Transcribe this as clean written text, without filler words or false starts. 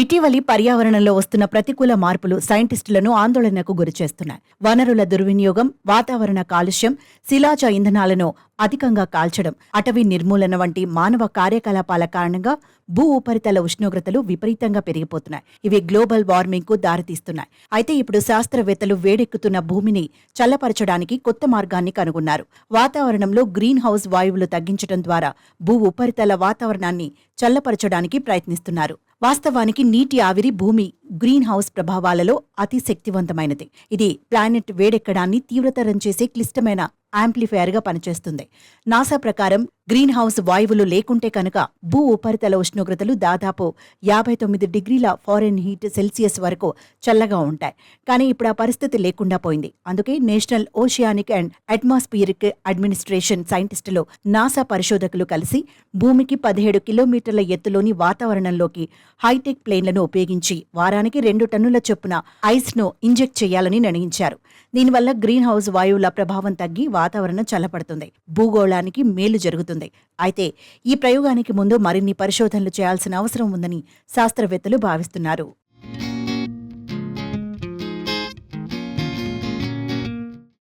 ఇటీవలి పర్యావరణంలో వస్తున్న ప్రతికూల మార్పులు సైంటిస్టులను ఆందోళనకు గురిచేస్తున్నాయి. వనరుల దుర్వినియోగం, వాతావరణ కాలుష్యం, శిలాజ ఇంధనాలను అధికంగా కాల్చడం, అటవీ నిర్మూలన వంటి మానవ కార్యకలాపాల కారణంగా భూ ఉపరితల ఉష్ణోగ్రతలు విపరీతంగా పెరిగిపోతున్నాయి. ఇవి గ్లోబల్ వార్మింగ్ కు దారితీస్తున్నాయి. అయితే ఇప్పుడు శాస్త్రవేత్తలు వేడెక్కుతున్న భూమిని చల్లపరచడానికి కొత్త మార్గాన్ని కనుగొన్నారు. వాతావరణంలో గ్రీన్ హౌస్ వాయువులు తగ్గించడం ద్వారా భూ ఉపరితల వాతావరణాన్ని చల్లపరచడానికి ప్రయత్నిస్తున్నారు. వాస్తవానికి నీటి ఆవిరి భూమి గ్రీన్ హౌస్ ప్రభావాలలో అతి శక్తివంతమైనది. ఇది ప్లానెట్ వేడెక్కడాన్ని తీవ్రతరం చేసే క్లిష్టమైన యాంప్లిఫైయర్ గా పనిచేస్తుంది. నాసా ప్రకారం గ్రీన్ హౌస్ వాయువులు లేకుంటే కనుక భూ ఉపరితల ఉష్ణోగ్రతలు దాదాపు 59 డిగ్రీల ఫారెన్హీట్ సెల్సియస్ వరకు చల్లగా ఉంటాయి. కానీ ఇప్పుడు ఆ పరిస్థితి లేకుండా పోయింది. అందుకే national oceanic and atmospheric administration సైంటిస్టులు, నాసా పరిశోధకులు కలిసి భూమికి 17 కిలోమీటర్ల ఎత్తులోని వాతావరణంలోకి హైటెక్ ప్లేన్లను ఉపయోగించి వారానికి 2 టన్నుల చొప్పున ఐస్ ను ఇంజెక్ట్ చేయాలని నిర్ణయించారు. దీనివల్ల గ్రీన్ హౌస్ వాయువుల ప్రభావం తగ్గి వాతావరణం చల్లబడుతుంది, భూగోళానికి మేలు జరుగుతుంది. అయితే ఈ ప్రయోగానికి ముందు మరిన్ని పరిశోధనలు చేయాల్సిన అవసరం ఉందని శాస్త్రవేత్తలు భావిస్తున్నారు.